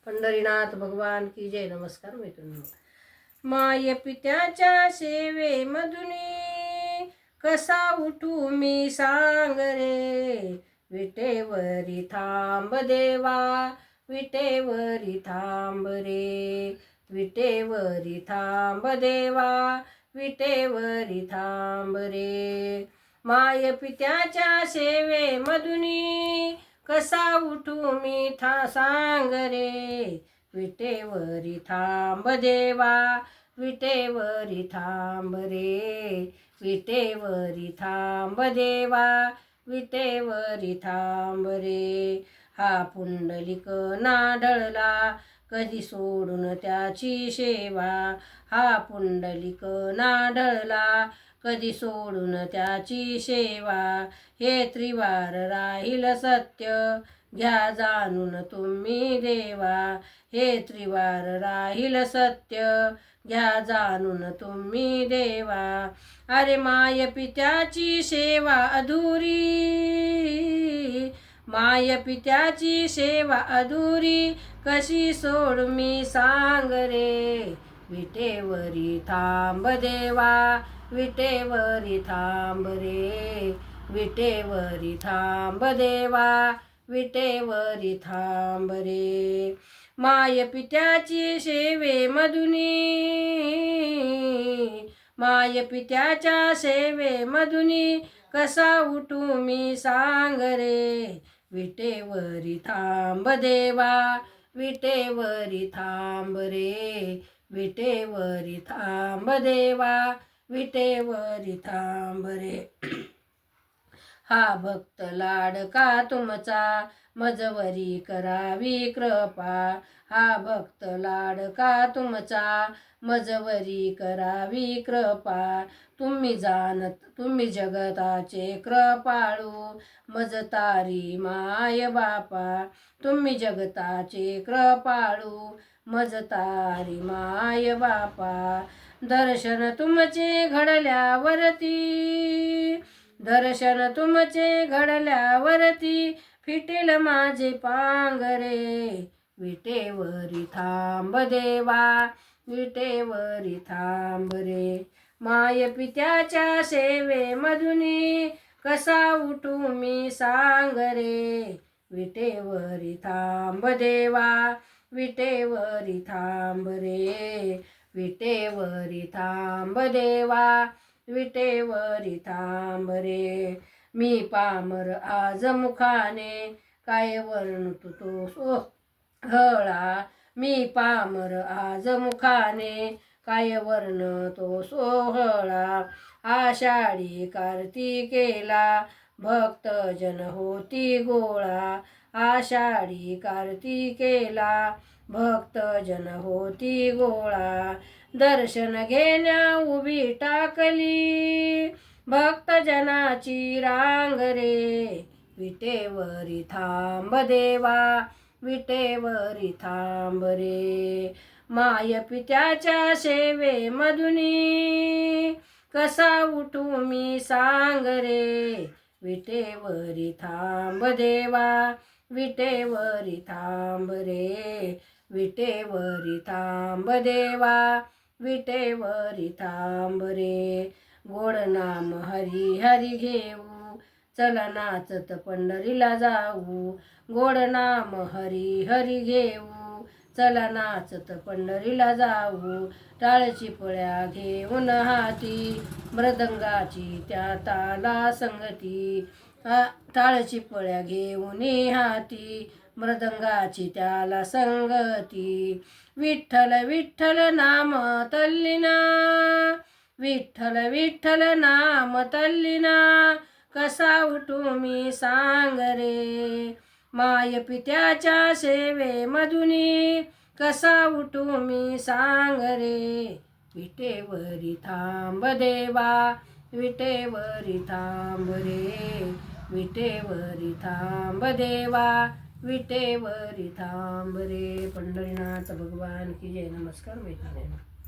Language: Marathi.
पंढरीनाथ भगवान की जय. नमस्कार मैत्रिणी. माय पित्याच्या सेवे मधुनी कसा उठू मी सांग रे. विटेवरी थांब देवा, विटेवरी थांब रे. विटेवरी थांब देवा, विटेवरी थांब रे. माय पित्याच्या सेवे मधुनी कसा उठू मी सांग रे. विटेवरी थांब देवा, विटेवरी थांब रे. विटेवरी थांब देवा, विटेवरी थांब रे. हा पुंडलिक नाढळला कधी सोडून त्याची सेवा. हा पुंडलिक नाढळला कधी सोडून त्याची सेवा. हे त्रिवार राहील सत्य घ्या जाणून तुम्ही देवा. हे त्रिवार राहील सत्य घ्या जाणून तुम्ही देवा. अरे माय पित्याची सेवा अधुरी, माय पित्याची सेवा अधुरी कशी सोड मी सांग रे. विटेवरी थांब देवा, विटेवरी थांब रे. विटेवरी थांब देवा, विटेवरी थांब रे. माय पित्याची सेवे मधुनी, माय पित्याच्या सेवे मधुनी कसा उठू मी सांग रे. विटेवरी थांब देवा, विटेवरी थांब रे. विटेवरी थांब देवा, विटेवरी थांब रे. हा भक्त लाडका तुमचा मजवरी करावी कृपा. हा भक्त लाडका तुमचा मजवरी करावी कृपा. तुम्ही जगताचे कृपाळू मजतारी माय बापा. तुम्ही जगताचे कृपाळू मजतारी माय बापा. दर्शन तुमचे घडल्यावरती, दर्शन तुमचे घडल्यावरती फिटेल माझे पांगरे. विटेवरी थांब देवा, विटेवरी थांब रे. माय पित्याच्या सेवे मधुनी कसा उठू मी सांग रे. विटेवरी थांब देवा, विटेवरी थांब रे. विटेवरी थांब देवा, विटेवरी थांब रे. मी पामर आज मुखाने काय वर्णू तो सोहळा. मी पामर आज मुखाने काय वर्ण तो सोहळा. आषाढी कार्तिकेला भक्त जन होती गोळा. आषाढी कार्तिकेला भक्त जन होती गोळा. दर्शन घेण्या उभी टाकली भक्त जनाची रांग रे. विटेवरी थांब देवा, विटेवरी थांब रे. माय पित्याच्या सेवे मधुनी कसा उठू मी सांग रे. विटेवरी थांब देवा, विटेवरी थांब रे. विटेवरी थांब देवा, विटेवरी थांब रे. गोड नाम हरी हरी घेऊ चला नाचत पंढरीला जाऊ. गोड नाम हरी हरी घेऊ चला नाचत पंढरीला जाऊ. टाळची पळ्या घेऊन हाती मृदंगाची त्या ताला संगती. टाळची पळ्या घेऊन हाती मृदंगाची त्याला संगती. विठ्ठल विठ्ठल नाम तल्लीना, विठ्ठल विठ्ठल नाम तल्लीना कसा उठू मी सांग रे. माय पित्याच्या सेवे मधुनी कसा उठू मी सांग रे. विटेवरी थांब देवा, विटेवरी थांब रे. विटेवरी थांब देवा, विटेवरी थांब रे. पंढरीनाथ भगवान की जय. नमस्कार मैत्रिणी.